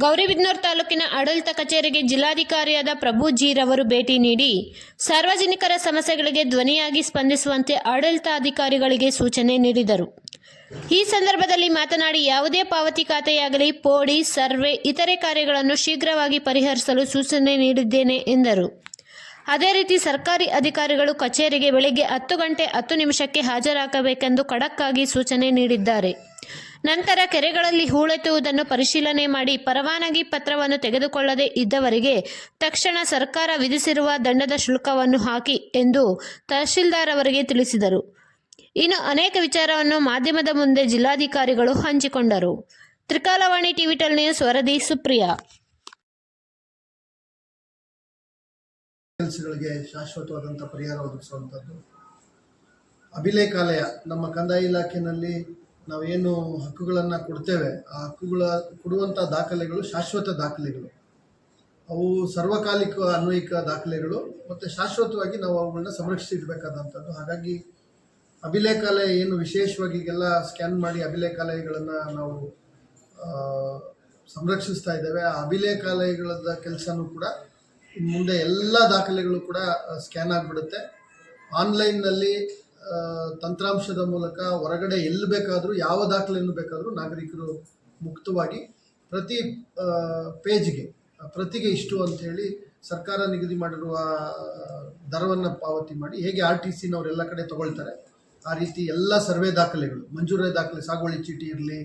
ಗೌರಿಬಿದನೂರು ತಾಲೂಕಿನ ಆಡಳಿತ ಕಚೇರಿಗೆ ಜಿಲ್ಲಾಧಿಕಾರಿಯಾದ ಪ್ರಭು ಜಿ ರವರು ಭೇಟಿ ನೀಡಿ ಸಾರ್ವಜನಿಕರ ಸಮಸ್ಯೆಗಳಿಗೆ ಧ್ವನಿಯಾಗಿ ಸ್ಪಂದಿಸುವಂತೆ ಆಡಳಿತಾಧಿಕಾರಿಗಳಿಗೆ ಸೂಚನೆ ನೀಡಿದರು. ಈ ಸಂದರ್ಭದಲ್ಲಿ ಮಾತನಾಡಿ, ಯಾವುದೇ ಪಾವತಿ ಖಾತೆಯಾಗಲಿ, ಪೋಡಿ, ಸರ್ವೆ ಇತರೆ ಕಾರ್ಯಗಳನ್ನು ಶೀಘ್ರವಾಗಿ ಪರಿಹರಿಸಲು ಸೂಚನೆ ನೀಡಿದ್ದೇನೆ ಎಂದರು. ಅದೇ ರೀತಿ ಸರ್ಕಾರಿ ಅಧಿಕಾರಿಗಳು ಕಚೇರಿಗೆ ಬೆಳಗ್ಗೆ 10 ಗಂಟೆ 10 ನಿಮಿಷಕ್ಕೆ ಹಾಜರಾಗಬೇಕೆಂದು ಖಡಕ್ ಆಗಿ ಸೂಚನೆ ನೀಡಿದ್ದಾರೆ. ನಂತರ ಕೆರೆಗಳಲ್ಲಿ ಹೂಳೆತ್ತುವುದನ್ನು ಪರಿಶೀಲನೆ ಮಾಡಿ ಪರವಾನಗಿ ಪತ್ರವನ್ನು ತೆಗೆದುಕೊಳ್ಳದೇ ಇದ್ದವರಿಗೆ ತಕ್ಷಣ ಸರ್ಕಾರ ವಿಧಿಸಿರುವ ದಂಡದ ಶುಲ್ಕವನ್ನು ಹಾಕಿ ಎಂದು ತಹಶೀಲ್ದಾರ್ ಅವರಿಗೆ ತಿಳಿಸಿದರು. ಇನ್ನು ಅನೇಕ ವಿಚಾರವನ್ನು ಮಾಧ್ಯಮದ ಮುಂದೆ ಜಿಲ್ಲಾಧಿಕಾರಿಗಳು ಹಂಚಿಕೊಂಡರು. ತ್ರಿಕಾಲವಾಣಿ ಟಿವಿ 12 ನ್ಯೂಸ್ ವರದಿ ಸುಪ್ರಿಯಾ. ಕೆಲಸಗಳಿಗೆ ಶಾಶ್ವತವಾದಂಥ ಪರಿಹಾರ ಒದಗಿಸುವಂಥದ್ದು. ಅಭಿಲೇಖಾಲಯ ನಮ್ಮ ಕಂದಾಯ ಇಲಾಖೆಯಲ್ಲಿ ನಾವೇನು ಹಕ್ಕುಗಳನ್ನು ಕೊಡ್ತೇವೆ, ಆ ಹಕ್ಕುಗಳ ಕೊಡುವಂಥ ದಾಖಲೆಗಳು ಶಾಶ್ವತ ದಾಖಲೆಗಳು. ಅವು ಸರ್ವಕಾಲಿಕ ಅನ್ವಯಿಕ ದಾಖಲೆಗಳು ಮತ್ತು ಶಾಶ್ವತವಾಗಿ ನಾವು ಅವುಗಳನ್ನ ಸಂರಕ್ಷಿಸಿಡಬೇಕಾದಂಥದ್ದು. ಹಾಗಾಗಿ ಅಭಿಲೇಖಾಲಯ ಏನು ವಿಶೇಷವಾಗಿ ಈಗೆಲ್ಲ ಸ್ಕ್ಯಾನ್ ಮಾಡಿ ಅಭಿಲೇಖಾಲಯಗಳನ್ನು ನಾವು ಸಂರಕ್ಷಿಸ್ತಾ ಇದ್ದೇವೆ. ಆ ಅಭಿಲೇಖಾಲಯಗಳ ಕೆಲಸನೂ ಕೂಡ ಇನ್ನು ಮುಂದೆ ಎಲ್ಲ ದಾಖಲೆಗಳು ಕೂಡ ಸ್ಕ್ಯಾನ್ ಆಗಿಬಿಡುತ್ತೆ. ಆನ್ಲೈನ್ನಲ್ಲಿ ತಂತ್ರಾಂಶದ ಮೂಲಕ ಹೊರಗಡೆ ಎಲ್ಲಿ ಬೇಕಾದರೂ ಯಾವ ದಾಖಲೆಯನ್ನು ಬೇಕಾದರೂ ನಾಗರಿಕರು ಮುಕ್ತವಾಗಿ ಪ್ರತಿ ಪೇಜ್ಗೆ ಪ್ರತಿಗೆ ಇಷ್ಟು ಅಂಥೇಳಿ ಸರ್ಕಾರ ನಿಗದಿ ಮಾಡಿರುವ ದರವನ್ನು ಪಾವತಿ ಮಾಡಿ, ಹೇಗೆ RTCನವರೆಲ್ಲ ಕಡೆ ತಗೊಳ್ತಾರೆ ಆ ರೀತಿ ಎಲ್ಲ ಸರ್ವೆ ದಾಖಲೆಗಳು, ಮಂಜೂರಾತಿ ದಾಖಲೆ, ಸಾಗುವಳಿ ಚೀಟಿ ಇರಲಿ,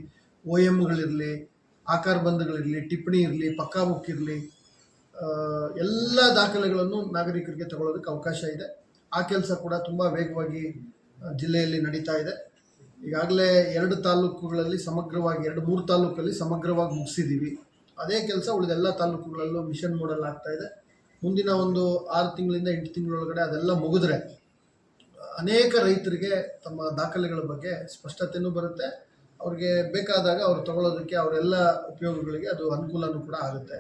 OMಗಳಿರಲಿ, ಆಕಾರ ಬಂಧಗಳಿರಲಿ, ಟಿಪ್ಪಣಿ ಇರಲಿ, ಪಕ್ಕಾ ಬುಕ್ ಇರಲಿ, ಎಲ್ಲ ದಾಖಲೆಗಳನ್ನು ನಾಗರಿಕರಿಗೆ ತಗೊಳ್ಳೋದಕ್ಕೆ ಅವಕಾಶ ಇದೆ. ಆ ಕೆಲಸ ಕೂಡ ತುಂಬ ವೇಗವಾಗಿ ಜಿಲ್ಲೆಯಲ್ಲಿ ನಡೀತಾ ಇದೆ. ಈಗಾಗಲೇ 2 ತಾಲೂಕುಗಳಲ್ಲಿ ಸಮಗ್ರವಾಗಿ 2-3 ತಾಲೂಕಲ್ಲಿ ಸಮಗ್ರವಾಗಿ ಮುಗಿಸಿದ್ದೀವಿ. ಅದೇ ಕೆಲಸ ಉಳಿದ ಎಲ್ಲ ತಾಲೂಕುಗಳಲ್ಲೂ ಮಿಷನ್ ಮೋಡಲ್ ಆಗ್ತಾ ಇದೆ. ಮುಂದಿನ ಒಂದು 6 ತಿಂಗಳಿಂದ 8 ತಿಂಗಳೊಳಗಡೆ ಅದೆಲ್ಲ ಮುಗಿದ್ರೆ ಅನೇಕ ರೈತರಿಗೆ ತಮ್ಮ ದಾಖಲೆಗಳ ಬಗ್ಗೆ ಸ್ಪಷ್ಟತೆಯೂ ಬರುತ್ತೆ. ಅವ್ರಿಗೆ ಬೇಕಾದಾಗ ಅವ್ರು ತಗೊಳ್ಳೋದಕ್ಕೆ ಅವರೆಲ್ಲ ಉಪಯೋಗಗಳಿಗೆ ಅದು ಅನುಕೂಲನೂ ಕೂಡ ಆಗುತ್ತೆ.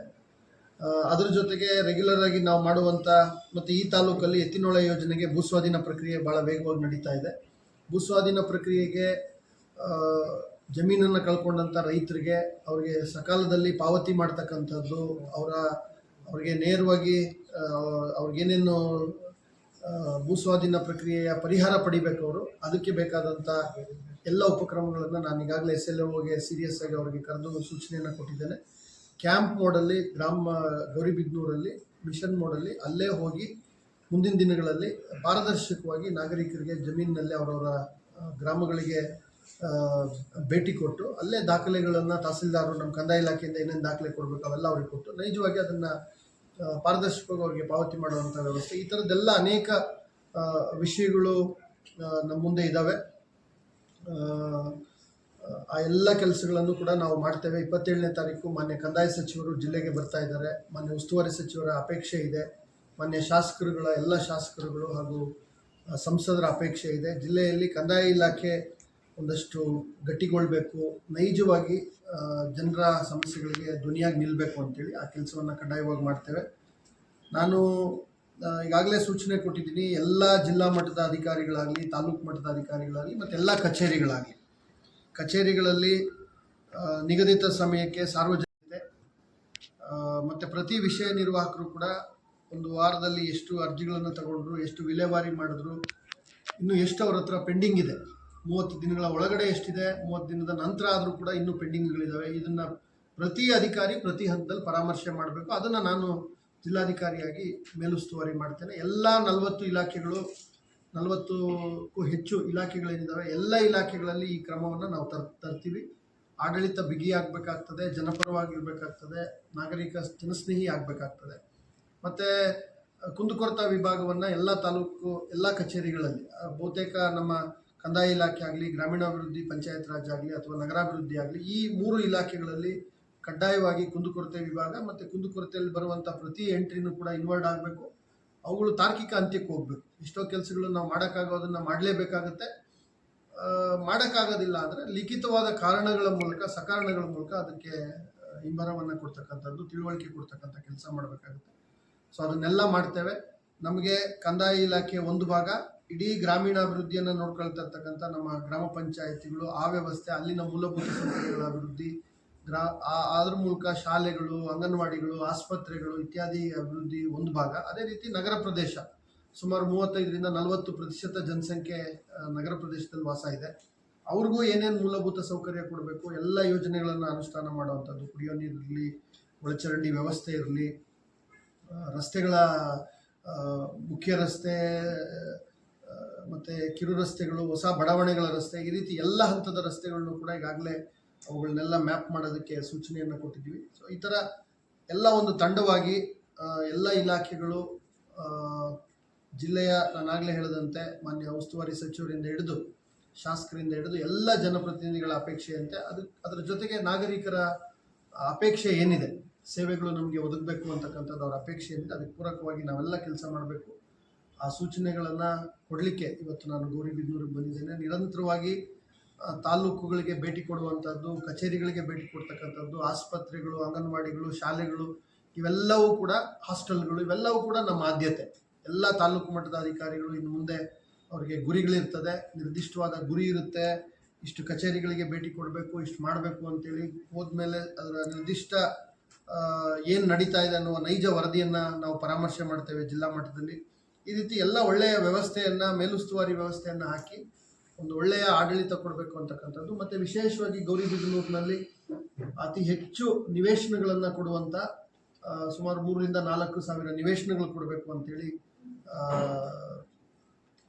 ಅದ್ರ ಜೊತೆಗೆ ರೆಗ್ಯುಲರ್ ಆಗಿ ನಾವು ಮಾಡುವಂಥ ಮತ್ತು ಈ ತಾಲೂಕಲ್ಲಿ ಎತ್ತಿನೊಳೆ ಯೋಜನೆಗೆ ಭೂಸ್ವಾಧೀನ ಪ್ರಕ್ರಿಯೆ ಭಾಳ ವೇಗವಾಗಿ ನಡೀತಾ ಇದೆ. ಭೂಸ್ವಾಧೀನ ಪ್ರಕ್ರಿಯೆಗೆ ಜಮೀನನ್ನು ಕಳ್ಕೊಂಡಂಥ ರೈತರಿಗೆ ಅವ್ರಿಗೆ ಸಕಾಲದಲ್ಲಿ ಪಾವತಿ ಮಾಡ್ತಕ್ಕಂಥದ್ದು, ಅವ್ರಿಗೆ ನೇರವಾಗಿ ಅವ್ರಿಗೇನೇನು ಭೂಸ್ವಾಧೀನ ಪ್ರಕ್ರಿಯೆಯ ಪರಿಹಾರ ಪಡಿಬೇಕು, ಅವರು ಅದಕ್ಕೆ ಬೇಕಾದಂಥ ಎಲ್ಲ ಉಪಕ್ರಮಗಳನ್ನು ನಾನು ಈಗಾಗಲೇ SLOಗೆ ಸೀರಿಯಸ್ ಆಗಿ ಅವರಿಗೆ ಕರೆದು ಸೂಚನೆಯನ್ನು ಕೊಟ್ಟಿದ್ದೇನೆ. ಕ್ಯಾಂಪ್ ಮೋಡಲ್ಲಿ ಗೌರಿಬಿದನೂರಲ್ಲಿ ಮಿಷನ್ ಮೋಡಲ್ಲಿ ಅಲ್ಲೇ ಹೋಗಿ ಮುಂದಿನ ದಿನಗಳಲ್ಲಿ ಪಾರದರ್ಶಕವಾಗಿ ನಾಗರಿಕರಿಗೆ ಜಮೀನಿನಲ್ಲಿ ಅವರವರ ಗ್ರಾಮಗಳಿಗೆ ಭೇಟಿ ಕೊಟ್ಟು ಅಲ್ಲೇ ದಾಖಲೆಗಳನ್ನು ತಹಸೀಲ್ದಾರರು ನಮ್ಮ ಕಂದಾಯ ಇಲಾಖೆಯಿಂದ ಏನೇನು ದಾಖಲೆ ಕೊಡಬೇಕು ಅವೆಲ್ಲ ಅವ್ರಿಗೆ ಕೊಟ್ಟು ನೈಜವಾಗಿ ಅದನ್ನು ಪಾರದರ್ಶಕವಾಗಿ ಅವರಿಗೆ ಪಾವತಿ ಮಾಡುವಂಥ ವ್ಯವಸ್ಥೆ, ಈ ಥರದ್ದೆಲ್ಲ ಅನೇಕ ವಿಷಯಗಳು ನಮ್ಮ ಮುಂದೆ ಇದ್ದಾವೆ. ಆ ಎಲ್ಲ ಕೆಲಸಗಳನ್ನು ಕೂಡ ನಾವು ಮಾಡ್ತೇವೆ. 27ನೇ ತಾರೀಕು ಮಾನ್ಯ ಕಂದಾಯ ಸಚಿವರು ಜಿಲ್ಲೆಗೆ ಬರ್ತಾ ಇದ್ದಾರೆ. ಮಾನ್ಯ ಉಸ್ತುವಾರಿ ಸಚಿವರ ಅಪೇಕ್ಷೆ ಇದೆ. ಮಾನ್ಯ ಎಲ್ಲ ಶಾಸಕರುಗಳು ಹಾಗೂ ಸಂಸದರ ಅಪೇಕ್ಷೆ ಇದೆ. ಜಿಲ್ಲೆಯಲ್ಲಿ ಕಂದಾಯ ಇಲಾಖೆ ಒಂದಷ್ಟು ಗಟ್ಟಿಗೊಳ್ಬೇಕು, ನೈಜವಾಗಿ ಜನರ ಸಮಸ್ಯೆಗಳಿಗೆ ಧ್ವನಿಯಾಗಿ ನಿಲ್ಲಬೇಕು ಅಂತೇಳಿ ಆ ಕೆಲಸವನ್ನು ಕಡ್ಡಾಯವಾಗಿ ಮಾಡ್ತೇವೆ. ನಾನು ಈಗಾಗಲೇ ಸೂಚನೆ ಕೊಟ್ಟಿದ್ದೀನಿ. ಎಲ್ಲ ಜಿಲ್ಲಾ ಮಟ್ಟದ ಅಧಿಕಾರಿಗಳಾಗಲಿ, ತಾಲೂಕು ಮಟ್ಟದ ಅಧಿಕಾರಿಗಳಾಗಲಿ ಮತ್ತು ಎಲ್ಲ ಕಚೇರಿಗಳಲ್ಲಿ ನಿಗದಿತ ಸಮಯಕ್ಕೆ ಸಾರ್ವಜನಿಕತೆ ಮತ್ತು ಪ್ರತಿ ವಿಷಯ ನಿರ್ವಾಹಕರು ಕೂಡ ಒಂದು ವಾರದಲ್ಲಿ ಎಷ್ಟು ಅರ್ಜಿಗಳನ್ನು ತಗೊಂಡ್ರು, ಎಷ್ಟು ವಿಲೇವಾರಿ ಮಾಡಿದ್ರು, ಇನ್ನೂ ಎಷ್ಟು ಅವ್ರ ಹತ್ರ ಪೆಂಡಿಂಗ್ ಇದೆ, 30 ದಿನಗಳ ಒಳಗಡೆ ಎಷ್ಟಿದೆ, 30 ದಿನದ ನಂತರ ಆದರೂ ಕೂಡ ಇನ್ನೂ ಪೆಂಡಿಂಗ್ಗಳಿದ್ದಾವೆ. ಇದನ್ನು ಪ್ರತಿ ಅಧಿಕಾರಿ ಪ್ರತಿ ಹಂತದಲ್ಲಿ ಪರಾಮರ್ಶೆ ಮಾಡಬೇಕು. ಅದನ್ನು ನಾನು ಜಿಲ್ಲಾಧಿಕಾರಿಯಾಗಿ ಮೇಲುಸ್ತುವಾರಿ ಮಾಡ್ತೇನೆ. ಎಲ್ಲ 40 ಇಲಾಖೆಗಳು, 40ಕ್ಕೂ ಹೆಚ್ಚು ಇಲಾಖೆಗಳೇನಿದ್ದಾವೆ, ಎಲ್ಲ ಇಲಾಖೆಗಳಲ್ಲಿ ಈ ಕ್ರಮವನ್ನು ನಾವು ತರ್ತೀವಿ. ಆಡಳಿತ ಬಿಗಿಯಾಗಬೇಕಾಗ್ತದೆ, ಜನಪರವಾಗಿರಬೇಕಾಗ್ತದೆ, ನಾಗರಿಕ ಜನಸ್ನೇಹಿ ಆಗಬೇಕಾಗ್ತದೆ. ಮತ್ತು ಕುಂದುಕೊರತಾ ವಿಭಾಗವನ್ನು ಎಲ್ಲ ತಾಲೂಕು ಎಲ್ಲ ಕಚೇರಿಗಳಲ್ಲಿ ಬಹುತೇಕ ನಮ್ಮ ಕಂದಾಯ ಇಲಾಖೆ ಆಗಲಿ, ಗ್ರಾಮೀಣಾಭಿವೃದ್ಧಿ ಪಂಚಾಯತ್ ರಾಜ್ ಆಗಲಿ ಅಥವಾ ನಗರಾಭಿವೃದ್ಧಿ ಆಗಲಿ, ಈ 3 ಇಲಾಖೆಗಳಲ್ಲಿ ಕಡ್ಡಾಯವಾಗಿ ಕುಂದುಕೊರತೆ ವಿಭಾಗ ಮತ್ತು ಕುಂದುಕೊರತೆಯಲ್ಲಿ ಬರುವಂಥ ಪ್ರತಿ ಎಂಟ್ರಿನೂ ಕೂಡ ಇನ್ವಾಲ್ವ್ ಆಗಬೇಕು. ಅವುಗಳು ತಾರ್ಕಿಕ ಅಂತ್ಯಕ್ಕೆ ಹೋಗಬೇಕು. ಎಷ್ಟೋ ಕೆಲಸಗಳು ನಾವು ಮಾಡೋಕ್ಕಾಗೋದನ್ನು ಮಾಡಲೇಬೇಕಾಗುತ್ತೆ. ಮಾಡೋಕ್ಕಾಗೋದಿಲ್ಲ ಅಂದರೆ ಲಿಖಿತವಾದ ಕಾರಣಗಳ ಮೂಲಕ, ಸಕಾರಣಗಳ ಮೂಲಕ ಅದಕ್ಕೆ ಹಿಂಬರವನ್ನು ಕೊಡ್ತಕ್ಕಂಥದ್ದು, ತಿಳುವಳಿಕೆ ಕೊಡ್ತಕ್ಕಂಥ ಕೆಲಸ ಮಾಡಬೇಕಾಗುತ್ತೆ. ಸೊ ಅದನ್ನೆಲ್ಲ ಮಾಡ್ತೇವೆ. ನಮಗೆ ಕಂದಾಯ ಇಲಾಖೆ ಒಂದು ಭಾಗ, ಇಡೀ ಗ್ರಾಮೀಣಾಭಿವೃದ್ಧಿಯನ್ನು ನೋಡ್ಕೊಳ್ತಾ ಇರ್ತಕ್ಕಂಥ ನಮ್ಮ ಗ್ರಾಮ ಪಂಚಾಯಿತಿಗಳು, ಆ ವ್ಯವಸ್ಥೆ, ಅಲ್ಲಿನ ಮೂಲಭೂತ ಸೌಕರ್ಯಗಳ ಅಭಿವೃದ್ಧಿ, ಅದ್ರ ಮೂಲಕ ಶಾಲೆಗಳು, ಅಂಗನವಾಡಿಗಳು, ಆಸ್ಪತ್ರೆಗಳು ಇತ್ಯಾದಿ ಅಭಿವೃದ್ಧಿ ಒಂದು ಭಾಗ. ಅದೇ ರೀತಿ ನಗರ ಪ್ರದೇಶ ಸುಮಾರು 35-40% ಜನಸಂಖ್ಯೆ ನಗರ ಪ್ರದೇಶದಲ್ಲಿ ವಾಸ ಇದೆ. ಅವ್ರಿಗೂ ಏನೇನು ಮೂಲಭೂತ ಸೌಕರ್ಯ ಕೊಡಬೇಕು ಎಲ್ಲ ಯೋಜನೆಗಳನ್ನು ಅನುಷ್ಠಾನ ಮಾಡುವಂಥದ್ದು. ಕುಡಿಯೋ ನೀರಿರಲಿ, ಒಳಚರಂಡಿ ವ್ಯವಸ್ಥೆ ಇರಲಿ, ರಸ್ತೆಗಳ ಮುಖ್ಯ ರಸ್ತೆ ಮತ್ತು ಕಿರು ರಸ್ತೆಗಳು, ಹೊಸ ಬಡಾವಣೆಗಳ ರಸ್ತೆ, ಈ ರೀತಿ ಎಲ್ಲ ಹಂತದ ರಸ್ತೆಗಳನ್ನು ಕೂಡ ಈಗಾಗಲೇ ಅವುಗಳನ್ನೆಲ್ಲ ಮ್ಯಾಪ್ ಮಾಡೋದಕ್ಕೆ ಸೂಚನೆಯನ್ನು ಕೊಟ್ಟಿದ್ದೀವಿ. ಸೊ ಈ ಥರ ಎಲ್ಲ ಒಂದು ತಂಡವಾಗಿ ಎಲ್ಲ ಇಲಾಖೆಗಳು, ಜಿಲ್ಲೆಯ ನಾನಾಗಲೇ ಹೇಳಿದಂತೆ ಮಾನ್ಯ ಉಸ್ತುವಾರಿ ಸಚಿವರಿಂದ ಹಿಡಿದು ಶಾಸಕರಿಂದ ಹಿಡಿದು ಎಲ್ಲ ಜನಪ್ರತಿನಿಧಿಗಳ ಅಪೇಕ್ಷೆಯಂತೆ ಅದರ ಜೊತೆಗೆ ನಾಗರಿಕರ ಅಪೇಕ್ಷೆ ಏನಿದೆ, ಸೇವೆಗಳು ನಮಗೆ ಒದಗಬೇಕು ಅಂತಕ್ಕಂಥದ್ದು ಅವರ ಅಪೇಕ್ಷೆ ಏನಿದೆ, ಅದಕ್ಕೆ ಪೂರಕವಾಗಿ ನಾವೆಲ್ಲ ಕೆಲಸ ಮಾಡಬೇಕು. ಆ ಸೂಚನೆಗಳನ್ನು ಕೊಡಲಿಕ್ಕೆ ಇವತ್ತು ನಾನು ಗೌರಿಬಿದನೂರಿಗೆ ಬಂದಿದ್ದೇನೆ. ನಿರಂತರವಾಗಿ ತಾಲೂಕುಗಳಿಗೆ ಭೇಟಿ ಕೊಡುವಂಥದ್ದು, ಕಚೇರಿಗಳಿಗೆ ಭೇಟಿ ಕೊಡ್ತಕ್ಕಂಥದ್ದು, ಆಸ್ಪತ್ರೆಗಳು, ಅಂಗನವಾಡಿಗಳು, ಶಾಲೆಗಳು, ಇವೆಲ್ಲವೂ ಕೂಡ, ಹಾಸ್ಟೆಲ್ಗಳು, ಇವೆಲ್ಲವೂ ಕೂಡ ನಮ್ಮ ಆದ್ಯತೆ. ಎಲ್ಲ ತಾಲೂಕು ಮಟ್ಟದ ಅಧಿಕಾರಿಗಳು ಇನ್ನು ಮುಂದೆ ಅವರಿಗೆ ಗುರಿಗಳಿರ್ತದೆ, ನಿರ್ದಿಷ್ಟವಾದ ಗುರಿ ಇರುತ್ತೆ. ಇಷ್ಟು ಕಚೇರಿಗಳಿಗೆ ಭೇಟಿ ಕೊಡಬೇಕು, ಇಷ್ಟು ಮಾಡಬೇಕು ಅಂತೇಳಿ ಹೋದ್ಮೇಲೆ ಅದರ ನಿರ್ದಿಷ್ಟ ಏನು ನಡೀತಾ ಇದೆ ಅನ್ನುವ ನೈಜ ವರದಿಯನ್ನು ನಾವು ಪರಾಮರ್ಶೆ ಮಾಡ್ತೇವೆ ಜಿಲ್ಲಾ ಮಟ್ಟದಲ್ಲಿ. ಈ ರೀತಿ ಎಲ್ಲ ಒಳ್ಳೆಯ ವ್ಯವಸ್ಥೆಯನ್ನು, ಮೇಲುಸ್ತುವಾರಿ ವ್ಯವಸ್ಥೆಯನ್ನು ಹಾಕಿ ಒಂದು ಒಳ್ಳೆಯ ಆಡಳಿತ ಕೊಡಬೇಕು ಅಂತಕ್ಕಂಥದ್ದು. ಮತ್ತು ವಿಶೇಷವಾಗಿ ಗೌರಿಬಿದನೂರಿನಲ್ಲಿ ಅತಿ ಹೆಚ್ಚು ನಿವೇಶನಗಳನ್ನು ಕೊಡುವಂಥ ಸುಮಾರು 3,000-4 ಸಾವಿರ ನಿವೇಶನಗಳು ಕೊಡಬೇಕು ಅಂತೇಳಿ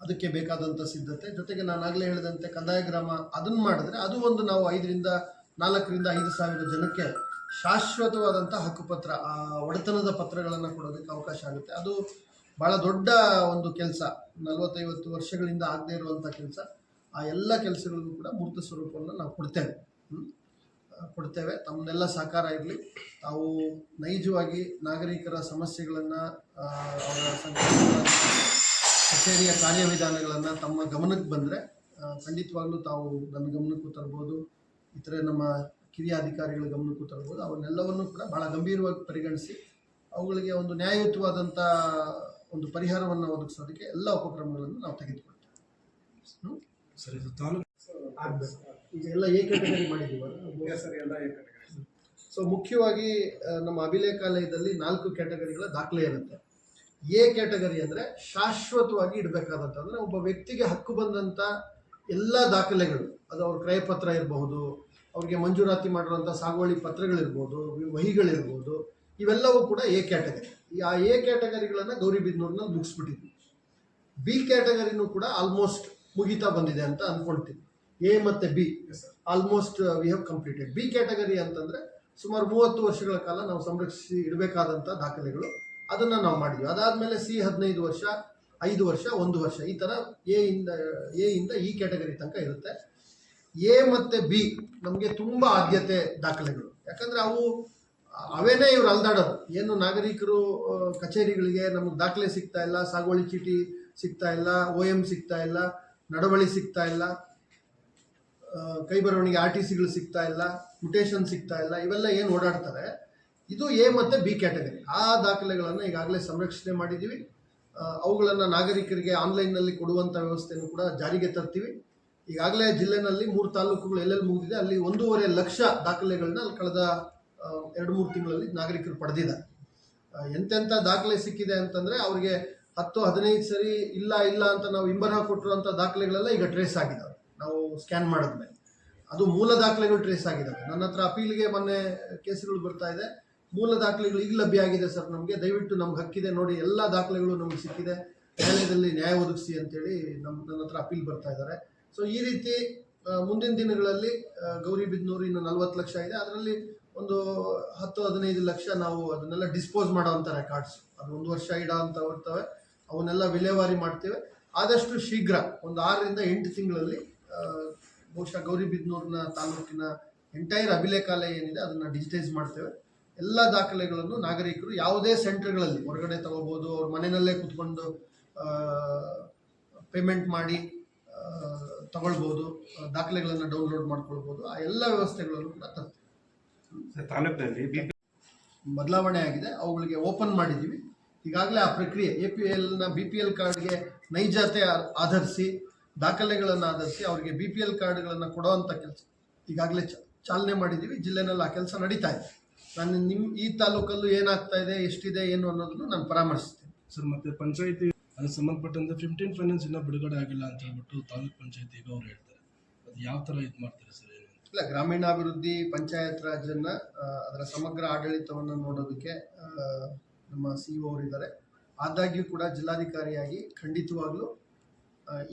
ಅದಕ್ಕೆ ಬೇಕಾದಂಥ ಸಿದ್ಧತೆ. ಜೊತೆಗೆ ನಾನಾಗಲೇ ಹೇಳಿದಂತೆ ಕಂದಾಯ ಗ್ರಾಮ ಅದನ್ನು ಮಾಡಿದ್ರೆ ಅದು ಒಂದು ನಾವು 4,000-5 ಸಾವಿರ ಜನಕ್ಕೆ ಶಾಶ್ವತವಾದಂಥ ಹಕ್ಕುಪತ್ರ, ಒಡೆತನದ ಪತ್ರಗಳನ್ನು ಕೊಡೋದಕ್ಕೆ ಅವಕಾಶ ಆಗುತ್ತೆ. ಅದು ಭಾಳ ದೊಡ್ಡ ಒಂದು ಕೆಲಸ, 40-50 ವರ್ಷಗಳಿಂದ ಆಗದೇ ಇರುವಂಥ ಕೆಲಸ. ಆ ಎಲ್ಲ ಕೆಲಸಗಳಿಗೂ ಕೂಡ ಮೂರ್ತ ಸ್ವರೂಪವನ್ನು ನಾವು ಕೊಡ್ತೇವೆ. ತಮ್ಮನ್ನೆಲ್ಲ ಸಹಕಾರ ಇರಲಿ. ತಾವು ನೈಜವಾಗಿ ನಾಗರಿಕರ ಸಮಸ್ಯೆಗಳನ್ನು, ಅವರ ಕಚೇರಿಯ ಕಾರ್ಯವಿಧಾನಗಳನ್ನು ತಮ್ಮ ಗಮನಕ್ಕೆ ಬಂದರೆ ಖಂಡಿತವಾಗ್ಲೂ ತಾವು ನನ್ನ ಗಮನಕ್ಕೂ ತರ್ಬೋದು, ಇತರೆ ನಮ್ಮ ಕಿರಿಯ ಅಧಿಕಾರಿಗಳ ಗಮನಕ್ಕೂ ತರ್ಬೋದು. ಅವನ್ನೆಲ್ಲವನ್ನು ಕೂಡ ಭಾಳ ಗಂಭೀರವಾಗಿ ಪರಿಗಣಿಸಿ ಅವುಗಳಿಗೆ ಒಂದು ನ್ಯಾಯಯುತವಾದಂಥ ಒಂದು ಪರಿಹಾರವನ್ನು ಒದಗಿಸೋದಕ್ಕೆ ಎಲ್ಲ ಉಪಕ್ರಮಗಳನ್ನು ನಾವು ತೆಗೆದುಕೊಳ್ತೇವೆ. ಸರ್, ಇದು ತಾಲೂಕು ಆಗಬೇಕು. ಈಗ ಎಲ್ಲ ಎ ಕ್ಯಾಟಗರಿ ಮಾಡಿದ್ದೀವಲ್ಲ ಸರ್, ಎಲ್ಲ ಕ್ಯಾಟಗರಿ. ಸೊ ಮುಖ್ಯವಾಗಿ ನಮ್ಮ ಅಭಿಲೇಖಾಲಯದಲ್ಲಿ 4 ಕ್ಯಾಟಗರಿಗಳ ದಾಖಲೆ ಇರುತ್ತೆ. ಎ ಕ್ಯಾಟಗರಿ ಅಂದರೆ ಶಾಶ್ವತವಾಗಿ ಇಡಬೇಕಾದಂಥ, ಅಂದರೆ ಒಬ್ಬ ವ್ಯಕ್ತಿಗೆ ಹಕ್ಕು ಬಂದಂಥ ಎಲ್ಲ ದಾಖಲೆಗಳು, ಅದು ಅವ್ರ ಕ್ರಯಪತ್ರ ಇರಬಹುದು, ಅವ್ರಿಗೆ ಮಂಜೂರಾತಿ ಮಾಡಿರುವಂಥ ಸಾಗುವಳಿ ಪತ್ರಗಳಿರ್ಬೋದು, ವಹಿಗಳಿರ್ಬೋದು, ಇವೆಲ್ಲವೂ ಕೂಡ ಎ ಕ್ಯಾಟಗರಿ. ಆ ಎ ಕ್ಯಾಟಗರಿಗಳನ್ನು ಗೌರಿಬಿದನೂರಿನಲ್ಲಿ ಮುಗಿಸ್ಬಿಟ್ಟಿದ್ವಿ. ಬಿ ಕ್ಯಾಟಗರಿನೂ ಕೂಡ ಆಲ್ಮೋಸ್ಟ್ ಮುಗಿತಾ ಬಂದಿದೆ ಅಂತ ಅಂದ್ಕೊಳ್ತೀವಿ. ಎ ಮತ್ತು B almost we have completed. B category ಅಂತಂದರೆ ಸುಮಾರು 30 ವರ್ಷಗಳ ಕಾಲ ನಾವು ಸಂರಕ್ಷಿಸಿ ಇಡಬೇಕಾದಂಥ ದಾಖಲೆಗಳು, ಅದನ್ನು ನಾವು ಮಾಡಿದ್ವಿ. ಅದಾದಮೇಲೆ ಸಿ 15 ವರ್ಷ, 5 ವರ್ಷ, 1 ವರ್ಷ, ಈ ಥರ ಎ ಇಂದ ಈ ಕ್ಯಾಟಗರಿ ತನಕ ಇರುತ್ತೆ. ಎ ಮತ್ತು ಬಿ ನಮಗೆ ತುಂಬ ಆದ್ಯತೆ ದಾಖಲೆಗಳು. ಯಾಕಂದರೆ ಅವೇನೇ ಇವ್ರು ಅಲ್ದಾಡೋದು. ಏನು ನಾಗರಿಕರು ಕಚೇರಿಗಳಿಗೆ ನಮಗೆ ದಾಖಲೆ ಸಿಗ್ತಾ ಇಲ್ಲ, ಸಾಗುವಳಿ ಚೀಟಿ ಸಿಗ್ತಾ ಇಲ್ಲ, OM ಸಿಗ್ತಾ ಇಲ್ಲ, ನಡವಳಿ ಸಿಗ್ತಾ ಇಲ್ಲ, ಕೈ ಬರವಣಿಗೆ RTCಗಳು ಸಿಗ್ತಾ ಇಲ್ಲ, ಮುಟೇಶನ್ ಸಿಗ್ತಾ ಇಲ್ಲ, ಇವೆಲ್ಲ ಏನು ಓಡಾಡ್ತಾರೆ, ಇದು ಎ ಮತ್ತು ಬಿ ಕ್ಯಾಟಗರಿ. ಆ ದಾಖಲೆಗಳನ್ನು ಈಗಾಗಲೇ ಸಂರಕ್ಷಣೆ ಮಾಡಿದ್ದೀವಿ. ಅವುಗಳನ್ನು ನಾಗರಿಕರಿಗೆ ಆನ್ಲೈನ್ನಲ್ಲಿ ಕೊಡುವಂಥ ವ್ಯವಸ್ಥೆಯನ್ನು ಕೂಡ ಜಾರಿಗೆ ತರ್ತೀವಿ. ಈಗಾಗಲೇ ಜಿಲ್ಲೆನಲ್ಲಿ 3 ತಾಲೂಕುಗಳು ಎಲ್ಲೆಲ್ಲಿ ಮುಗಿದಿದೆ ಅಲ್ಲಿ 1.5 ಲಕ್ಷ ದಾಖಲೆಗಳನ್ನ ಕಳೆದ 2-3 ತಿಂಗಳಲ್ಲಿ ನಾಗರಿಕರು ಪಡೆದಿದ್ದಾರೆ. ಎಂತೆಂಥ ದಾಖಲೆ ಸಿಕ್ಕಿದೆ ಅಂತಂದರೆ ಅವ್ರಿಗೆ 10-15 ಸರಿ ಇಲ್ಲ ಅಂತ ನಾವು ಇಂಬರಹ ಕೊಟ್ಟಿರುವಂಥ ದಾಖಲೆಗಳೆಲ್ಲ ಈಗ ಟ್ರೇಸ್ ಆಗಿದ್ದಾವೆ. ನಾವು ಸ್ಕ್ಯಾನ್ ಮಾಡಿದ್ಮೇಲೆ ಅದು ಮೂಲ ದಾಖಲೆಗಳು ಟ್ರೇಸ್ ಆಗಿದ್ದಾವೆ. ನನ್ನ ಹತ್ರ ಅಪೀಲ್ಗೆ ಮೊನ್ನೆ ಕೇಸುಗಳು ಬರ್ತಾ ಇದೆ. ಮೂಲ ದಾಖಲೆಗಳು ಈಗ ಲಭ್ಯ ಆಗಿದೆ ಸರ್, ನಮಗೆ ದಯವಿಟ್ಟು ನಮ್ಗೆ ಹಕ್ಕಿದೆ ನೋಡಿ, ಎಲ್ಲ ದಾಖಲೆಗಳು ನಮ್ಗೆ ಸಿಕ್ಕಿದೆ, ನ್ಯಾಯಾಲಯದಲ್ಲಿ ನ್ಯಾಯ ಒದಗಿಸಿ ಅಂತೇಳಿ ನನ್ನ ಹತ್ರ ಅಪೀಲ್ ಬರ್ತಾ ಇದ್ದಾರೆ. ಸೊ ಈ ರೀತಿ ಮುಂದಿನ ದಿನಗಳಲ್ಲಿ ಗೌರಿಬಿದನೂರು ಇನ್ನು 40 ಲಕ್ಷ ಇದೆ, ಅದರಲ್ಲಿ ಒಂದು 10-15 ಲಕ್ಷ ನಾವು ಅದನ್ನೆಲ್ಲ ಡಿಸ್ಪೋಸ್ ಮಾಡೋವಂಥ ರೆಕಾರ್ಡ್ಸ್, ಅದು 1 ವರ್ಷ ಇಡೋವಂಥ ಇರ್ತವೆ, ಅವನ್ನೆಲ್ಲ ವಿಲೇವಾರಿ ಮಾಡ್ತೇವೆ. ಆದಷ್ಟು ಶೀಘ್ರ ಒಂದು 6-8 ತಿಂಗಳಲ್ಲಿ ಬಹುಶಃ ಗೌರಿಬಿದನೂರಿನ ತಾಲೂಕಿನ ಎಂಟೈರ್ ಅಭಿಲೇಖಾಲಯ ಏನಿದೆ ಅದನ್ನು ಡಿಜಿಟೈಸ್ ಮಾಡ್ತೇವೆ. ಎಲ್ಲ ದಾಖಲೆಗಳನ್ನು ನಾಗರಿಕರು ಯಾವುದೇ ಸೆಂಟರ್ಗಳಲ್ಲಿ ಹೊರಗಡೆ ತಗೋಬೋದು, ಅವ್ರ ಮನೆಯಲ್ಲೇ ಕೂತ್ಕೊಂಡು ಪೇಮೆಂಟ್ ಮಾಡಿ ತಗೊಳ್ಬೋದು, ದಾಖಲೆಗಳನ್ನು ಡೌನ್ಲೋಡ್ ಮಾಡ್ಕೊಳ್ಬೋದು. ಆ ಎಲ್ಲ ವ್ಯವಸ್ಥೆಗಳನ್ನು ಕೂಡ ತರ್ತೀವಿ. ತಾಲೂಕಿನಲ್ಲಿ ಬದಲಾವಣೆ ಆಗಿದೆ, ಅವುಗಳಿಗೆ ಓಪನ್ ಮಾಡಿದ್ದೀವಿ ಈಗಾಗಲೇ. ಆ ಪ್ರಕ್ರಿಯೆ APLನ BPL ಕಾರ್ಡ್ಗೆ ನೈಜತೆ ಆಧರಿಸಿ, ದಾಖಲೆಗಳನ್ನು ಆಧರಿಸಿ ಅವರಿಗೆ BPL ಕಾರ್ಡ್ಗಳನ್ನು ಕೊಡುವಂಥ ಕೆಲಸ ಈಗಾಗಲೇ ಚಾಲನೆ ಮಾಡಿದ್ದೀವಿ. ಜಿಲ್ಲೆನಲ್ಲಿ ಆ ಕೆಲಸ ನಡೀತಾ ಇದೆ. ನಾನು ಈ ತಾಲೂಕಲ್ಲೂ ಏನಾಗ್ತಾ ಇದೆ, ಎಷ್ಟಿದೆ, ಏನು ಅನ್ನೋದನ್ನು ನಾನು ಪರಾಮರ್ಶಿಸ್ತೀನಿ. ಸರ್ ಮತ್ತೆ ಪಂಚಾಯತಿ ಅದಕ್ಕೆ ಸಂಬಂಧಪಟ್ಟಂತೆ 15 ಫೈನಾನ್ಸ್ ಇನ್ನೂ ಬಿಡುಗಡೆ ಆಗಿಲ್ಲ ಅಂತ ಹೇಳ್ಬಿಟ್ಟು ತಾಲೂಕ್ ಪಂಚಾಯತಿಗೆ ಅವ್ರು ಹೇಳ್ತಾರೆ. ಅದು ಯಾವ ಥರ ಇದು ಮಾಡ್ತಾರೆ ಸರ್? ಏನು ಇಲ್ಲ, ಗ್ರಾಮೀಣಾಭಿವೃದ್ಧಿ ಪಂಚಾಯತ್ ರಾಜನ್ನು ಅದರ ಸಮಗ್ರ ಆಡಳಿತವನ್ನು ನೋಡೋದಕ್ಕೆ ನಮ್ಮ CEO ಅವರಿದ್ದಾರೆ. ಆದಾಗ್ಯೂ ಕೂಡ ಜಿಲ್ಲಾಧಿಕಾರಿಯಾಗಿ ಖಂಡಿತವಾಗ್ಲೂ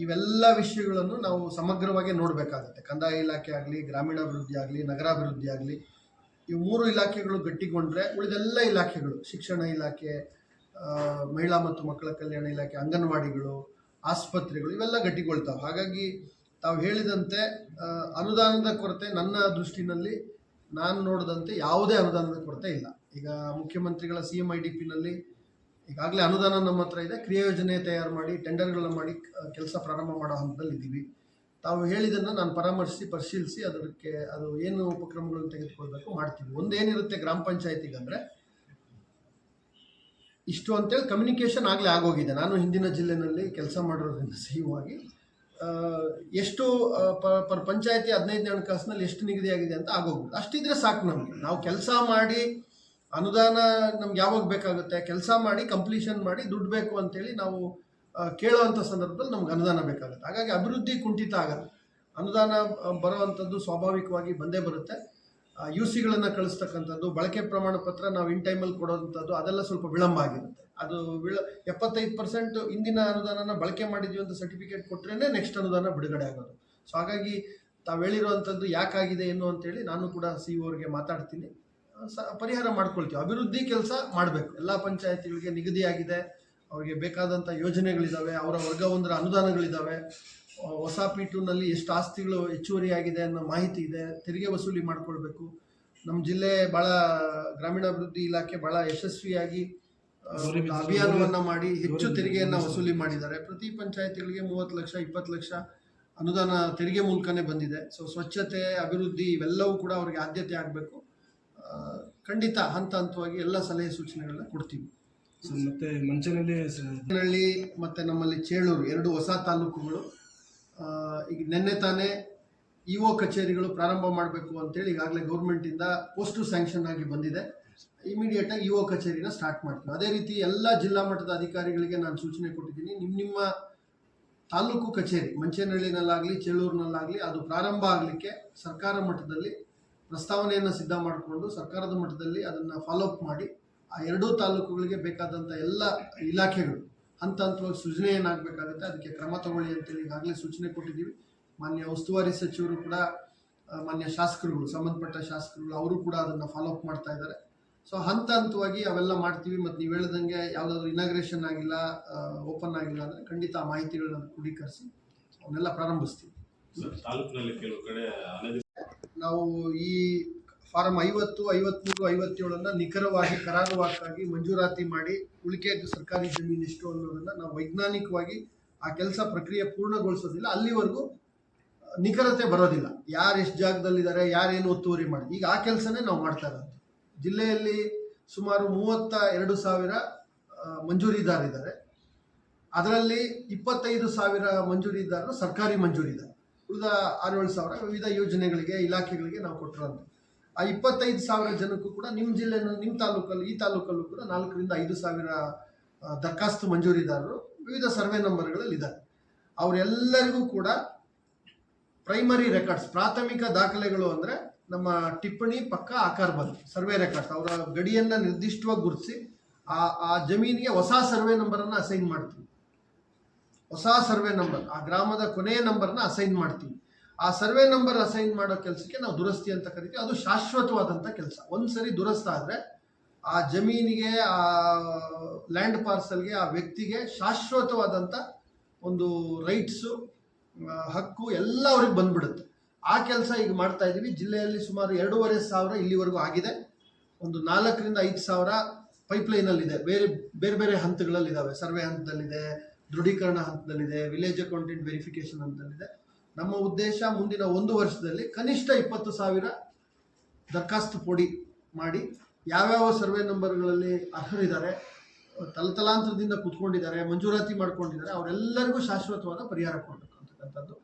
ಇವೆಲ್ಲ ವಿಷಯಗಳನ್ನು ನಾವು ಸಮಗ್ರವಾಗಿ ನೋಡಬೇಕಾಗುತ್ತೆ. ಕಂದಾಯ ಇಲಾಖೆ ಆಗಲಿ, ಗ್ರಾಮೀಣಾಭಿವೃದ್ಧಿ ಆಗಲಿ, ನಗರಾಭಿವೃದ್ಧಿ ಆಗಲಿ, ಇವು 3 ಇಲಾಖೆಗಳು ಗಟ್ಟಿಗೊಂಡ್ರೆ ಉಳಿದೆಲ್ಲ ಇಲಾಖೆಗಳು, ಶಿಕ್ಷಣ ಇಲಾಖೆ, ಮಹಿಳಾ ಮತ್ತು ಮಕ್ಕಳ ಕಲ್ಯಾಣ ಇಲಾಖೆ, ಅಂಗನವಾಡಿಗಳು, ಆಸ್ಪತ್ರೆಗಳು ಇವೆಲ್ಲ ಗಟ್ಟಿಗೊಳ್ತಾವೆ. ಹಾಗಾಗಿ ತಾವು ಹೇಳಿದಂತೆ ಅನುದಾನದ ಕೊರತೆ ನನ್ನ ದೃಷ್ಟಿನಲ್ಲಿ ನಾನು ನೋಡಿದಂತೆ ಯಾವುದೇ ಅನುದಾನದ ಕೊರತೆ ಇಲ್ಲ. ಈಗ ಮುಖ್ಯಮಂತ್ರಿಗಳ CMIDPನಲ್ಲಿ ಈಗಾಗಲೇ ಅನುದಾನ ನಮ್ಮ ಹತ್ರ ಇದೆ. ಕ್ರಿಯಾಯೋಜನೆ ತಯಾರು ಮಾಡಿ ಟೆಂಡರ್ಗಳನ್ನ ಮಾಡಿ ಕೆಲಸ ಪ್ರಾರಂಭ ಮಾಡೋ ಹಂತದಲ್ಲಿ ಇದ್ದೀವಿ. ತಾವು ಹೇಳಿದ್ದನ್ನು ನಾನು ಪರಿಶೀಲಿಸಿ ಅದಕ್ಕೆ ಅದು ಏನು ಉಪಕ್ರಮಗಳನ್ನು ತೆಗೆದುಕೊಳ್ಬೇಕು ಮಾಡ್ತೀವಿ. ಒಂದೇನಿರುತ್ತೆ ಗ್ರಾಮ ಪಂಚಾಯತಿಗೆ ಅಂದರೆ, ಇಷ್ಟು ಅಂತೇಳಿ ಕಮ್ಯುನಿಕೇಷನ್ ಆಗಲೇ ಆಗೋಗಿದೆ. ನಾನು ಹಿಂದಿನ ಜಿಲ್ಲೆನಲ್ಲಿ ಕೆಲಸ ಮಾಡಿರೋದ್ರಿಂದ CEO ಆಗಿ ಎಷ್ಟು ಪರ್ ಪಂಚಾಯತಿ 15 ಹಣಕಾಸಿನಲ್ಲಿ ಎಷ್ಟು ನಿಗದಿಯಾಗಿದೆ ಅಂತ ಆಗೋಗ್ಬೋದು. ಅಷ್ಟಿದ್ರೆ ಸಾಕು ನಮಗೆ. ನಾವು ಕೆಲಸ ಮಾಡಿ ಅನುದಾನ ನಮ್ಗೆ ಯಾವಾಗ ಬೇಕಾಗುತ್ತೆ, ಕೆಲಸ ಮಾಡಿ ಕಂಪ್ಲೀಷನ್ ಮಾಡಿ ದುಡ್ಡು ಬೇಕು ಅಂತೇಳಿ ನಾವು ಕೇಳುವಂಥ ಸಂದರ್ಭದಲ್ಲಿ ನಮ್ಗೆ ಅನುದಾನ ಬೇಕಾಗುತ್ತೆ. ಹಾಗಾಗಿ ಅಭಿವೃದ್ಧಿ ಕುಂಠಿತ ಆಗಲ್ಲ. ಅನುದಾನ ಬರುವಂಥದ್ದು ಸ್ವಾಭಾವಿಕವಾಗಿ ಬಂದೇ ಬರುತ್ತೆ. UCಗಳನ್ನು ಕಳಿಸ್ತಕ್ಕಂಥದ್ದು, ಬಳಕೆ ಪ್ರಮಾಣ ಪತ್ರ ನಾವು ಇನ್ ಟೈಮಲ್ಲಿ ಕೊಡೋವಂಥದ್ದು ಅದೆಲ್ಲ ಸ್ವಲ್ಪ ವಿಳಂಬ ಆಗಿರುತ್ತೆ. ಅದು 75% ಇಂದಿನ ಅನುದಾನನ ಬಳಕೆ ಮಾಡಿದ್ದೀವಿ ಅಂತ ಸರ್ಟಿಫಿಕೇಟ್ ಕೊಟ್ಟರೆ ನೆಕ್ಸ್ಟ್ ಅನುದಾನ ಬಿಡುಗಡೆ ಆಗೋದು. ಸೊ ಹಾಗಾಗಿ ತಾವು ಹೇಳಿರುವಂಥದ್ದು ಯಾಕಾಗಿದೆ ಏನು ಅಂತೇಳಿ ನಾನು ಕೂಡ CEO ಅವ್ರಿಗೆ ಮಾತಾಡ್ತೀನಿ. ಪರಿಹಾರ ಮಾಡ್ಕೊಳ್ತೀವಿ. ಅಭಿವೃದ್ಧಿ ಕೆಲಸ ಮಾಡಬೇಕು. ಎಲ್ಲ ಪಂಚಾಯತಿಗಳಿಗೆ ನಿಗದಿಯಾಗಿದೆ, ಅವರಿಗೆ ಬೇಕಾದಂಥ ಯೋಜನೆಗಳಿದ್ದಾವೆ, ಅವರ ವರ್ಗ 1ರ ಅನುದಾನಗಳಿದ್ದಾವೆ. ಹೊಸ P2ನಲ್ಲಿ ಎಷ್ಟು ಆಸ್ತಿಗಳು ಹೆಚ್ಚುವರಿ ಆಗಿದೆ ಅನ್ನೋ ಮಾಹಿತಿ ಇದೆ. ತೆರಿಗೆ ವಸೂಲಿ ಮಾಡ್ಕೊಳ್ಬೇಕು. ನಮ್ಮ ಜಿಲ್ಲೆ ಭಾಳ ಗ್ರಾಮೀಣಾಭಿವೃದ್ಧಿ ಇಲಾಖೆ ಭಾಳ ಯಶಸ್ವಿಯಾಗಿ ಅಭಿಯಾನವನ್ನು ಮಾಡಿ ಹೆಚ್ಚು ತೆರಿಗೆಯನ್ನು ವಸೂಲಿ ಮಾಡಿದ್ದಾರೆ. ಪ್ರತಿ ಪಂಚಾಯತಿಗಳಿಗೆ 30 ಲಕ್ಷ 20 ಲಕ್ಷ ಅನುದಾನ ತೆರಿಗೆ ಮೂಲಕನೇ ಬಂದಿದೆ. ಸೊ ಸ್ವಚ್ಛತೆ, ಅಭಿವೃದ್ಧಿ ಇವೆಲ್ಲವೂ ಕೂಡ ಅವರಿಗೆ ಆದ್ಯತೆ ಆಗಬೇಕು. ಖಂಡಿತ ಹಂತವಾಗಿ ಎಲ್ಲ ಸಲಹೆ ಸೂಚನೆಗಳನ್ನ ಕೊಡ್ತೀವಿ. ಮತ್ತೆ ಮಂಚನಹಳ್ಳಿ ಮತ್ತು ನಮ್ಮಲ್ಲಿ ಚೇಳೂರು 2 ಹೊಸ ತಾಲೂಕುಗಳು ಈಗ ನಿನ್ನೆ ತಾನೇ EO ಕಚೇರಿಗಳು ಪ್ರಾರಂಭ ಮಾಡಬೇಕು ಅಂತೇಳಿ ಈಗಾಗಲೇ ಗೌರ್ಮೆಂಟಿಂದ ಪೋಸ್ಟು ಸ್ಯಾಂಕ್ಷನ್ ಆಗಿ ಬಂದಿದೆ. ಇಮಿಡಿಯೇಟಾಗಿ EO ಕಚೇರಿನ ಸ್ಟಾರ್ಟ್ ಮಾಡ್ತೀವಿ. ಅದೇ ರೀತಿ ಎಲ್ಲ ಜಿಲ್ಲಾ ಮಟ್ಟದ ಅಧಿಕಾರಿಗಳಿಗೆ ನಾನು ಸೂಚನೆ ಕೊಟ್ಟಿದ್ದೀನಿ. ನಿಮ್ಮ ತಾಲೂಕು ಕಚೇರಿ ಮಂಚೇನಹಳ್ಳಿನಲ್ಲಾಗಲಿ ಚೇಳೂರಿನಲ್ಲಾಗಲಿ ಅದು ಪ್ರಾರಂಭ ಆಗಲಿಕ್ಕೆ ಸರ್ಕಾರ ಮಟ್ಟದಲ್ಲಿ ಪ್ರಸ್ತಾವನೆಯನ್ನು ಸಿದ್ಧ ಮಾಡಿಕೊಂಡು ಸರ್ಕಾರದ ಮಟ್ಟದಲ್ಲಿ ಅದನ್ನು ಫಾಲೋಅಪ್ ಮಾಡಿ ಆ 2 ತಾಲೂಕುಗಳಿಗೆ ಬೇಕಾದಂಥ ಎಲ್ಲ ಇಲಾಖೆಗಳು ಹಂತವಾಗಿ ಸೃಜನೆ ಏನಾಗಬೇಕಾಗುತ್ತೆ ಅದಕ್ಕೆ ಕ್ರಮ ತಗೊಳ್ಳಿ ಅಂತೇಳಿ ಈಗಾಗಲೇ ಸೂಚನೆ ಕೊಟ್ಟಿದ್ದೀವಿ. ಮಾನ್ಯ ಉಸ್ತುವಾರಿ ಸಚಿವರು ಕೂಡ, ಮಾನ್ಯ ಶಾಸಕರುಗಳು, ಸಂಬಂಧಪಟ್ಟ ಶಾಸಕರುಗಳು ಅವರು ಕೂಡ ಅದನ್ನು ಫಾಲೋಅಪ್ ಮಾಡ್ತಾ ಇದ್ದಾರೆ. ಸೊ ಹಂತವಾಗಿ ಅವೆಲ್ಲ ಮಾಡ್ತೀವಿ. ಮತ್ತು ನೀವು ಹೇಳ್ದಂಗೆ ಯಾವುದಾದ್ರೂ ಇನಾಗ್ರೇಷನ್ ಆಗಿಲ್ಲ, ಓಪನ್ ಆಗಿಲ್ಲ ಅಂದರೆ ಖಂಡಿತ ಆ ಮಾಹಿತಿಗಳನ್ನ ಕ್ರೋಢೀಕರಿಸಿ ಅವನ್ನೆಲ್ಲ ಪ್ರಾರಂಭಿಸ್ತೀವಿ. ನಾವು ಈ ಫಾರಂ 50, 53, 57 ನಿಖರವಾಗಿ ಕರಾರುವಾಕ್ಕಾಗಿ ಮಂಜೂರಾತಿ ಮಾಡಿ ಉಳಿಕೆ ಸರ್ಕಾರಿ ಜಮೀನು ಎಷ್ಟು ಅನ್ನೋದನ್ನು ನಾವು ವೈಜ್ಞಾನಿಕವಾಗಿ ಆ ಕೆಲಸ ಪ್ರಕ್ರಿಯೆ ಪೂರ್ಣಗೊಳಿಸೋದಿಲ್ಲ. ಅಲ್ಲಿವರೆಗೂ ನಿಖರತೆ ಬರೋದಿಲ್ಲ. ಯಾರು ಎಷ್ಟು ಜಾಗದಲ್ಲಿದ್ದಾರೆ, ಯಾರೇನು ಒತ್ತುವರಿ ಮಾಡಿ, ಈಗ ಆ ಕೆಲಸನೇ ನಾವು ಮಾಡ್ತಾ ಇರೋದು. ಜಿಲ್ಲೆಯಲ್ಲಿ ಸುಮಾರು 32,000 ಮಂಜೂರಿದಾರಿದ್ದಾರೆ. ಅದರಲ್ಲಿ 25,000 ಮಂಜೂರಿದಾರರು ಸರ್ಕಾರಿ ಮಂಜೂರಿದ್ದಾರೆ. ಉಳಿದ 6-7,000 ವಿವಿಧ ಯೋಜನೆಗಳಿಗೆ, ಇಲಾಖೆಗಳಿಗೆ ನಾವು ಕೊಟ್ಟಿರೋದು. ಆ 25,000 ಜನಕ್ಕೂ ಕೂಡ ನಿಮ್ಮ ಜಿಲ್ಲೆನಲ್ಲಿ, ನಿಮ್ಮ ತಾಲೂಕಲ್ಲಿ, ಈ ತಾಲೂಕಲ್ಲೂ ಕೂಡ 4,000 to 5,000 ದರಖಾಸ್ತು ಮಂಜೂರಿದಾರರು ವಿವಿಧ ಸರ್ವೆ ನಂಬರ್ಗಳಲ್ಲಿ ಇದ್ದಾರೆ. ಅವರೆಲ್ಲರಿಗೂ ಕೂಡ ಪ್ರೈಮರಿ ರೆಕಾರ್ಡ್ಸ್, ಪ್ರಾಥಮಿಕ ದಾಖಲೆಗಳು ಅಂದರೆ ನಮ್ಮ ಟಿಪ್ಪಣಿ, ಪಕ್ಕ, ಆಕಾರ ಬಂದು ಸರ್ವೆ ರೆಕಾರ್ಡ್ಸ್, ಅವರ ಗಡಿಯನ್ನು ನಿರ್ದಿಷ್ಟವಾಗಿ ಗುರುತಿಸಿ ಆ ಜಮೀನಿಗೆ ಹೊಸ ಸರ್ವೆ ನಂಬರನ್ನು ಅಸೈನ್ ಮಾಡ್ತೀವಿ. ಹೊಸ ಸರ್ವೆ ನಂಬರ್, ಆ ಗ್ರಾಮದ ಕೊನೆಯ ನಂಬರ್ನ ಅಸೈನ್ ಮಾಡ್ತೀವಿ. ಆ ಸರ್ವೆ ನಂಬರ್ ಅಸೈನ್ ಮಾಡೋ ಕೆಲಸಕ್ಕೆ ನಾವು ದುರಸ್ತಿ ಅಂತ ಕರಿತೀವಿ. ಅದು ಶಾಶ್ವತವಾದಂಥ ಕೆಲಸ. ಒಂದ್ಸರಿ ದುರಸ್ತ ಆದರೆ ಆ ಜಮೀನಿಗೆ, ಆ ಲ್ಯಾಂಡ್ ಪಾರ್ಸಲ್ಗೆ, ಆ ವ್ಯಕ್ತಿಗೆ ಶಾಶ್ವತವಾದಂಥ ಒಂದು ರೈಟ್ಸು, ಹಕ್ಕು ಎಲ್ಲ ಅವ್ರಿಗೆ ಬಂದ್ಬಿಡುತ್ತೆ. ಆ ಕೆಲಸ ಈಗ ಮಾಡ್ತಾ ಇದ್ದೀವಿ. ಜಿಲ್ಲೆಯಲ್ಲಿ ಸುಮಾರು 2,500 ಇಲ್ಲಿವರೆಗೂ ಆಗಿದೆ. ಒಂದು 4,000 to 5,000 ಪೈಪ್ಲೈನಲ್ಲಿದೆ. ಬೇರೆ ಬೇರೆ ಹಂತಗಳಲ್ಲಿದ್ದಾವೆ. ಸರ್ವೆ ಹಂತದಲ್ಲಿದೆ, ದೃಢೀಕರಣ ಹಂತದಲ್ಲಿದೆ, ವಿಲೇಜ್ ಅಕೌಂಟೆಂಟ್ ವೆರಿಫಿಕೇಶನ್ ಹಂತದಲ್ಲಿದೆ. ನಮ್ಮ ಉದ್ದೇಶ ಮುಂದಿನ 1 ವರ್ಷದಲ್ಲಿ ಕನಿಷ್ಠ 20,000 ದರಖಾಸ್ತು ಪೋಡಿ ಮಾಡಿ ಯಾವ್ಯಾವ ಸರ್ವೆ ನಂಬರ್ಗಳಲ್ಲಿ ಅರ್ಹರಿದ್ದಾರೆ, ತಲತಲಾಂತರದಿಂದ ಕೂತ್ಕೊಂಡಿದ್ದಾರೆ, ಮಂಜೂರಾತಿ ಮಾಡ್ಕೊಂಡಿದ್ದಾರೆ, ಅವರೆಲ್ಲರಿಗೂ ಶಾಶ್ವತವಾದ ಪರಿಹಾರ ಕೊಡಬೇಕು ಅಂತಕ್ಕಂಥದ್ದು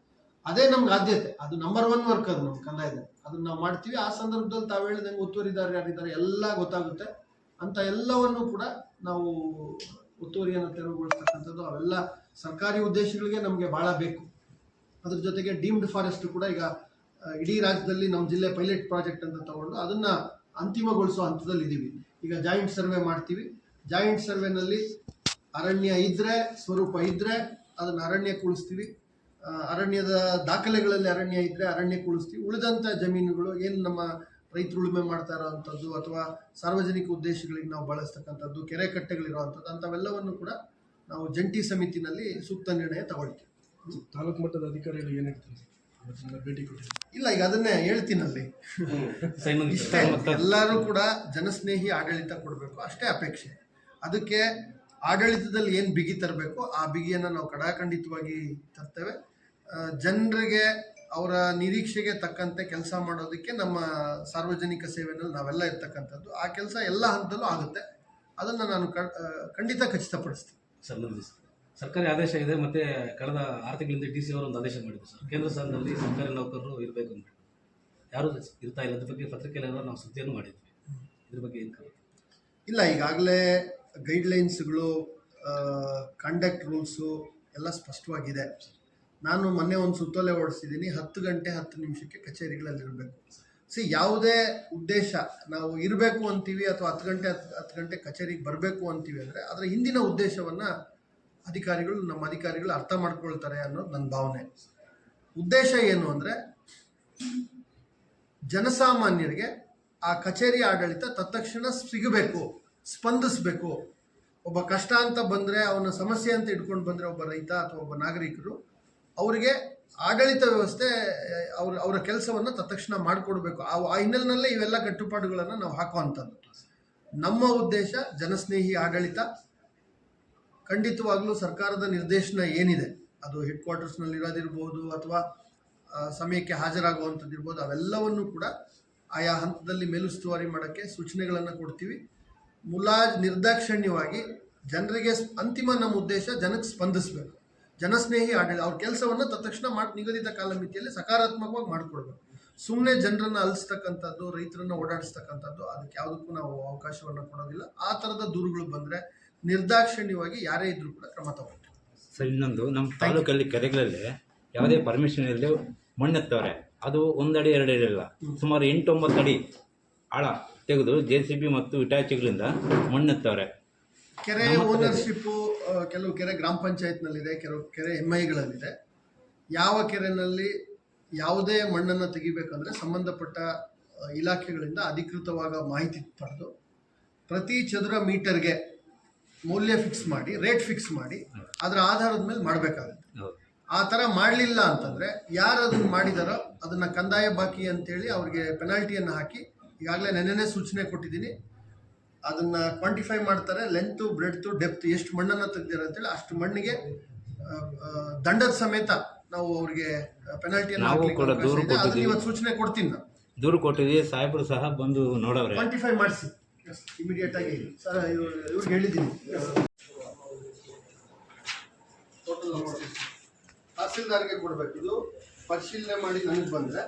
ಅದೇ ನಮ್ಗೆ ಆದ್ಯತೆ. ಅದು ನಂಬರ್ 1 ವರ್ಕ್ ಅದು ನಮ್ಮ ಕಂದಾಯದಲ್ಲಿ. ಅದನ್ನ ನಾವು ಮಾಡ್ತೀವಿ. ಆ ಸಂದರ್ಭದಲ್ಲಿ ತಾವು ಹೇಳಿದಂಗೆ ಒತ್ತುವರಿದಾರರು ಯಾರಿದ್ದಾರೆ ಎಲ್ಲ ಗೊತ್ತಾಗುತ್ತೆ. ಅಂತ ಎಲ್ಲವನ್ನು ಕೂಡ ನಾವು ಒತ್ತುವರಿಯನ್ನು ತೆರವುಗೊಳಿಸ್ತಕ್ಕಂಥದ್ದು ಅವೆಲ್ಲ ಸರ್ಕಾರಿ ಉದ್ದೇಶಗಳಿಗೆ ನಮಗೆ ಭಾಳ ಬೇಕು. ಅದ್ರ ಜೊತೆಗೆ ಡೀಮ್ಡ್ ಫಾರೆಸ್ಟ್ ಕೂಡ ಈಗ ಇಡೀ ರಾಜ್ಯದಲ್ಲಿ ನಮ್ಮ ಜಿಲ್ಲೆ ಪೈಲಟ್ ಪ್ರಾಜೆಕ್ಟ್ ಅಂತ ತಗೊಂಡು ಅದನ್ನ ಅಂತಿಮಗೊಳಿಸೋ ಹಂತದಲ್ಲಿ ಇದ್ದೀವಿ. ಈಗ ಜಾಯಿಂಟ್ ಸರ್ವೆ ಮಾಡ್ತೀವಿ. ಜಾಯಿಂಟ್ ಸರ್ವೆನಲ್ಲಿ ಅರಣ್ಯ ಇದ್ರೆ, ಸ್ವರೂಪ ಇದ್ರೆ ಅದನ್ನ ಅರಣ್ಯಕ್ಕೆ ಉಳಿಸ್ತೀವಿ. ಅರಣ್ಯದ ದಾಖಲೆಗಳಲ್ಲಿ ಅರಣ್ಯ ಇದ್ರೆ ಅರಣ್ಯಕ್ಕೆ ಉಳಿಸ್ತೀವಿ. ಉಳಿದಂಥ ಜಮೀನುಗಳು ಏನು ನಮ್ಮ ರೈತರು ಉಳುಮೆ ಮಾಡ್ತಾ ಇರೋವಂಥದ್ದು ಅಥವಾ ಸಾರ್ವಜನಿಕ ಉದ್ದೇಶಗಳಿಗೆ ನಾವು ಬಳಸ್ತಕ್ಕಂಥದ್ದು, ಕೆರೆ ಕಟ್ಟೆಗಳಿರುವಂಥದ್ದು ಅಂಥವೆಲ್ಲವನ್ನು ಕೂಡ ನಾವು ಜಂಟಿ ಸಮಿತಿನಲ್ಲಿ ಸೂಕ್ತ ನಿರ್ಣಯ ತಗೊಳ್ತೀವಿ. ತಾಲೂಕು ಮಟ್ಟದ ಅಧಿಕಾರಿಗಳು ಏನು ಹೇಳ್ತಾರೆ ಸರ್ ಭೇಟಿ ಕೊಟ್ಟಿದ್ದಾರೆ? ಇಲ್ಲ, ಈಗ ಅದನ್ನೇ ಹೇಳ್ತೀನಲ್ಲಿ. ಇಷ್ಟೇ, ಎಲ್ಲರೂ ಕೂಡ ಜನಸ್ನೇಹಿ ಆಡಳಿತ ಕೊಡಬೇಕು, ಅಷ್ಟೇ ಅಪೇಕ್ಷೆ. ಅದಕ್ಕೆ ಆಡಳಿತದಲ್ಲಿ ಏನು ಬಿಗಿ ತರಬೇಕು ಆ ಬಿಗಿಯನ್ನು ನಾವು ಕಡಾಖಂಡಿತವಾಗಿ ತರ್ತೇವೆ. ಜನರಿಗೆ ಅವರ ನಿರೀಕ್ಷೆಗೆ ತಕ್ಕಂತೆ ಕೆಲಸ ಮಾಡೋದಕ್ಕೆ ನಮ್ಮ ಸಾರ್ವಜನಿಕ ಸೇವೆಯಲ್ಲಿ ನಾವೆಲ್ಲ ಇರ್ತಕ್ಕಂಥದ್ದು. ಆ ಕೆಲಸ ಎಲ್ಲ ಹಂತದಲ್ಲೂ ಆಗುತ್ತೆ. ಅದನ್ನು ನಾನು ಖಂಡಿತ ಖಚಿತಪಡಿಸ್ತೀನಿ. ಸರ್, ಸರ್ಕಾರಿ ಆದೇಶ ಇದೆ, ಮತ್ತೆ ಕಳೆದ 6 ತಿಂಗಳಿಂದ DC ಅವರು ಒಂದು ಆದೇಶ ಮಾಡಿದ್ರು ಸರ್, ಕೇಂದ್ರ ಸ್ಥಾನದಲ್ಲಿ ಸರ್ಕಾರಿ ನೌಕರರು ಇರಬೇಕು ಅಂತ. ಯಾರು ಇರ್ತಾ ಇಲ್ಲ. ಅದ್ರ ಬಗ್ಗೆ ಪತ್ರಿಕೆಯಲ್ಲೆಲ್ಲ ನಾವು ಸುದ್ದಿಯನ್ನು ಮಾಡಿದ್ವಿ. ಇದ್ರ ಬಗ್ಗೆ ಏನು? ಇಲ್ಲ, ಈಗಾಗಲೇ ಗೈಡ್ಲೈನ್ಸ್ಗಳು, ಕಂಡಕ್ಟ್ ರೂಲ್ಸು ಎಲ್ಲ ಸ್ಪಷ್ಟವಾಗಿದೆ. ನಾನು ಮೊನ್ನೆ ಒಂದು ಸುತ್ತೋಲೆ ಹೊರಡಿಸಿದ್ದೀನಿ. 10 ಗಂಟೆ 10 ನಿಮಿಷಕ್ಕೆ ಕಚೇರಿಗಳಲ್ಲಿರಬೇಕು. ಯಾವುದೇ ಉದ್ದೇಶ ನಾವು ಇರಬೇಕು ಅಂತೀವಿ ಅಥವಾ 10 ಗಂಟೆ ಕಚೇರಿಗೆ ಬರಬೇಕು ಅಂತೀವಿ ಅಂದರೆ ಅದರ ಹಿಂದಿನ ಉದ್ದೇಶವನ್ನು ನಮ್ಮ ಅಧಿಕಾರಿಗಳು ಅರ್ಥ ಮಾಡ್ಕೊಳ್ತಾರೆ ಅನ್ನೋದು ನನ್ನ ಭಾವನೆ. ಉದ್ದೇಶ ಏನು ಅಂದರೆ ಜನಸಾಮಾನ್ಯರಿಗೆ ಆ ಕಚೇರಿ ಆಡಳಿತ ತತ್ಕ್ಷಣ ಸಿಗಬೇಕು, ಸ್ಪಂದಿಸಬೇಕು. ಒಬ್ಬ ಕಷ್ಟ ಅಂತ ಬಂದರೆ, ಅವನ ಸಮಸ್ಯೆ ಅಂತ ಇಟ್ಕೊಂಡು ಬಂದರೆ ಒಬ್ಬ ರೈತ ಅಥವಾ ಒಬ್ಬ ನಾಗರಿಕರು, ಅವರಿಗೆ ಆಡಳಿತ ವ್ಯವಸ್ಥೆ ಅವರ ಕೆಲಸವನ್ನು ತತ್ಕ್ಷಣ ಮಾಡಿಕೊಡ್ಬೇಕು. ಆ ಹಿನ್ನೆಲೆಯಲ್ಲೇ ಇವೆಲ್ಲ ಕಟ್ಟುಪಾಡುಗಳನ್ನು ನಾವು ಹಾಕುವಂಥದ್ದು. ನಮ್ಮ ಉದ್ದೇಶ ಜನಸ್ನೇಹಿ ಆಡಳಿತ. ಖಂಡಿತವಾಗ್ಲೂ ಸರ್ಕಾರದ ನಿರ್ದೇಶನ ಏನಿದೆ, ಅದು ಹೆಡ್ ಕ್ವಾರ್ಟರ್ಸ್ನಲ್ಲಿ ಇರೋದಿರ್ಬೋದು ಅಥವಾ ಸಮಯಕ್ಕೆ ಹಾಜರಾಗುವಂಥದ್ದು ಇರ್ಬೋದು, ಅವೆಲ್ಲವನ್ನು ಕೂಡ ಆಯಾ ಹಂತದಲ್ಲಿ ಮೇಲುಸ್ತುವಾರಿ ಮಾಡೋಕ್ಕೆ ಸೂಚನೆಗಳನ್ನು ಕೊಡ್ತೀವಿ. ನಿರ್ದಾಕ್ಷಿಣ್ಯವಾಗಿ ಜನರಿಗೆ ಅಂತಿಮ ನಮ್ಮ ಉದ್ದೇಶ ಜನಕ್ಕೆ ಸ್ಪಂದಿಸಬೇಕು. ಜನಸ್ನೇಹಿ ಆಡಳಿತ, ಅವ್ರ ಕೆಲಸವನ್ನು ತತ್ಕ್ಷಣ ನಿಗದಿತ ಕಾಲಮಿತಿಯಲ್ಲಿ ಸಕಾರಾತ್ಮಕವಾಗಿ ಮಾಡಿಕೊಡ್ಬೇಕು. ಸುಮ್ಮನೆ ಜನರನ್ನು ಅಲಿಸ್ತಕ್ಕಂಥದ್ದು, ರೈತರನ್ನು ಓಡಾಡಿಸ್ತಕ್ಕಂಥದ್ದು, ಅದಕ್ಕೆ ಯಾವುದಕ್ಕೂ ನಾವು ಅವಕಾಶವನ್ನು ಕೊಡೋದಿಲ್ಲ. ಆ ಥರದ ದೂರುಗಳು ಬಂದರೆ ನಿರ್ದಾಕ್ಷಿಣ್ಯವಾಗಿ ಯಾರೇ ಇದ್ರೂ ಕೂಡ ಕ್ರಮ ತಗೊಳ್ತೀವಿ. ಸರ್, ಇನ್ನೊಂದು, ನಮ್ಮ ತಾಲೂಕಲ್ಲಿ ಕೆರೆಗಳಲ್ಲಿ ಯಾವುದೇ ಪರ್ಮಿಷನ್ ಇಲ್ಲದೆ ಮಣ್ಣೆತ್ತವ್ರೆ. ಅದು 1 ಅಡಿ 2 ಅಡಿ ಇಲ್ಲ, ಸುಮಾರು 8-9 ಅಡಿ ಆಳ ತೆಗೆದು JCB ಮತ್ತು ಇಟಾಚಿಗಳಿಂದ ಮಣ್ಣೆತ್ತವ್ರೆ. ಕೆರೆ ಓನರ್ಶಿಪ್ಪು ಕೆಲವು ಕೆರೆ ಗ್ರಾಮ ಪಂಚಾಯತ್ನಲ್ಲಿದೆ, ಕೆಲವು ಕೆರೆ MIಗಳಲ್ಲಿದೆ. ಯಾವ ಕೆರೆಯಲ್ಲಿ ಯಾವುದೇ ಮಣ್ಣನ್ನು ತೆಗಿಬೇಕಂದ್ರೆ ಸಂಬಂಧಪಟ್ಟ ಇಲಾಖೆಗಳಿಂದ ಅಧಿಕೃತವಾದ ಮಾಹಿತಿ ಪಡೆದು ಪ್ರತಿ ಚದುರ ಮೀಟರ್ಗೆ ಮೌಲ್ಯ ಫಿಕ್ಸ್ ಮಾಡಿ, ರೇಟ್ ಫಿಕ್ಸ್ ಮಾಡಿ, ಅದರ ಆಧಾರದ ಮೇಲೆ ಮಾಡಬೇಕಾಗುತ್ತೆ. ಆ ಥರ ಮಾಡಲಿಲ್ಲ ಅಂತಂದರೆ ಯಾರು ಅದನ್ನು ಮಾಡಿದಾರೋ ಅದನ್ನು ಕಂದಾಯ ಬಾಕಿ ಅಂತೇಳಿ ಅವ್ರಿಗೆ ಪೆನಾಲ್ಟಿಯನ್ನು ಹಾಕಿ, ಈಗಾಗಲೇ ನೆನ್ನೆನೇ ಸೂಚನೆ ಕೊಟ್ಟಿದ್ದೀನಿ. ಅದನ್ನು ಕ್ವಾಂಟಿಫೈ ಮಾಡ್ತಾರೆ. ಲೆಂತು, ಬ್ರೆಡ್ತು, ಡೆಪ್ತ್ ಎಷ್ಟು ಮಣ್ಣನ್ನು ತೆಗ್ದಿರೋ ಅಂತೇಳಿ ಅಷ್ಟು ಮಣ್ಣಿಗೆ ದಂಡದ ಸಮೇತ ನಾವು ಅವ್ರಿಗೆ ಪೆನಾಲ್ಟಿಯನ್ನು ಹಾಕಲಿಕ್ಕೆ ಇವತ್ತು ಸೂಚನೆ ಕೊಡ್ತೀನಿ. ನಾನು ದೂರು ಕೊಟ್ಟಿದ್ವಿ, ಸಾಹೇಬರು ಸಹ ಬಂದು ನೋಡವ್ರೆ. ಕ್ವಾಂಟಿಫೈ ಮಾಡಿಸಿ ಇಮಿಡಿಯೇಟ್ ಆಗಿ ಸರ್, ಇವ್ರಿಗೆ ಹೇಳಿದ್ದೀನಿ. ಟೋಟಲ್ ತಹಸೀಲ್ದಾರ್ಗೆ ಕೊಡಬೇಕು. ಇದು ಪರಿಶೀಲನೆ ಮಾಡಿ ನನಗೆ ಬಂದರೆ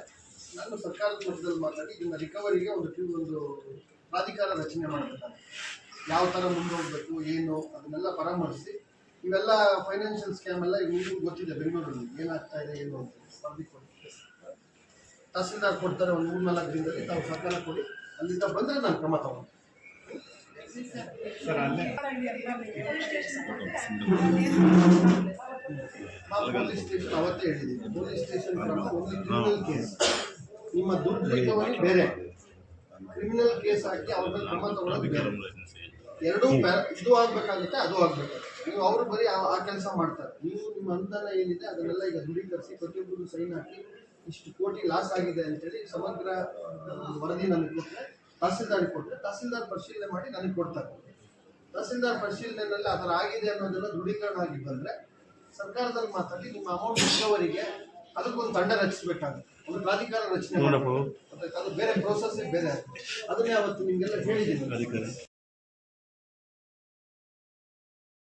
ನಾನು ಸರ್ಕಾರದ ಮಟ್ಟದಲ್ಲಿ ಮಾತಾಡಿ ಇದನ್ನು ರಿಕವರಿಗೆ ಒಂದು ಪ್ರಾಧಿಕಾರ ರಚನೆ ಮಾಡಬೇಕಾಗುತ್ತೆ. ಯಾವ ಥರ ಮುಂದೆ ಹೋಗಬೇಕು, ಏನು ಅದನ್ನೆಲ್ಲ ಪರಾಮರ್ಶಿಸಿ. ಇವೆಲ್ಲ ಫೈನಾನ್ಷಿಯಲ್ ಸ್ಕ್ಯಾಮ್ ಎಲ್ಲ ನಿಮಗೂ ಗೊತ್ತಿದೆ, ಬೆಂಗಳೂರಲ್ಲಿ ಏನಾಗ್ತಾ ಇದೆ ಏನು ಅಂತ. ಸ್ಪರ್ಧಿ ಕೊಡಿ, ತಹಸೀಲ್ದಾರ್ ಕೊಡ್ತಾರೆ. ಒಂದು 3-4 ದಿನದಲ್ಲಿ ತಾವು ಸರ್ಕಾರ ಕೊಡಿ. ಅಲ್ಲಿಂದ ಬಂದರೆ ನಾನು ಕ್ರಮ ತಗೊಂಡು ಪೊಲೀಸ್ ಸ್ಟೇಷನ್ ಅವತ್ತೇ ಹೇಳಿದ್ದೀನಿ. ಪೊಲೀಸ್ ಸ್ಟೇಷನ್ ಕ್ರಮ ಒಂದು ಕ್ರಿಮಿನಲ್ ಕೇಸ್, ನಿಮ್ಮ ದುಡ್ಡು ರಿಕವರಿ ಬೇರೆ, ಕ್ರಿಮಿನಲ್ ಕೇಸ್ ಹಾಕಿ ಅವ್ರನ್ನ ಕ್ರಮ ತಗೊಳ್ಳೋದು ಬೇರೆ. ಎರಡೂ ಇದು ಆಗಬೇಕಾಗುತ್ತೆ, ಅದು ಆಗಬೇಕಾಗುತ್ತೆ. ನೀವು ಅವರು ಬರೀ ಆ ಕೆಲಸ ಮಾಡ್ತಾರೆ. ನೀವು ನಿಮ್ಮ ಅನುದಾನ ಏನಿದೆ ಅದನ್ನೆಲ್ಲ ಈಗ ದೃಢೀಕರಿಸಿ ಪ್ರತಿಯೊಬ್ಬರು ಸೈನ್ ಹಾಕಿ ಇಷ್ಟು ಕೋಟಿ ಲಾಸ್ ಆಗಿದೆ ಅಂತೇಳಿ ಸಮಗ್ರ ವರದಿ ನನಗೆ ಕೊಟ್ಟರೆ, ತಹಸೀಲ್ದಾರಿಗೆ ಕೊಟ್ಟರೆ ತಹಸೀಲ್ದಾರ್ ಪರಿಶೀಲನೆ ಮಾಡಿ ನನಗೆ ಕೊಡ್ತಾರೆ. ತಹಸೀಲ್ದಾರ್ ಪರಿಶೀಲನೆಯಲ್ಲಿ ಅದರ ಆಗಿದೆ ಅನ್ನೋದೆಲ್ಲ ದೃಢೀಕರಣ ಆಗಿ ಬಂದರೆ ಸರ್ಕಾರದಲ್ಲಿ ಮಾತಾಡಿ ನಿಮ್ಮ ಅಮೌಂಟ್ ರಿಕವರಿಗೆ ಅದಕ್ಕೊಂದು ತಂಡ ರಚಿಸಬೇಕಾಗುತ್ತೆ, ಒಂದು ಪ್ರಾಧಿಕಾರ ರಚನೆ ಮಾಡಬೇಕು. ಅದು ಬೇರೆ ಪ್ರೋಸೆಸ್ ಬೇರೆ. ಅದನ್ನೇ ಅವತ್ತು ನಿಮಗೆಲ್ಲ ಹೇಳಿದ್ದೀನಿ.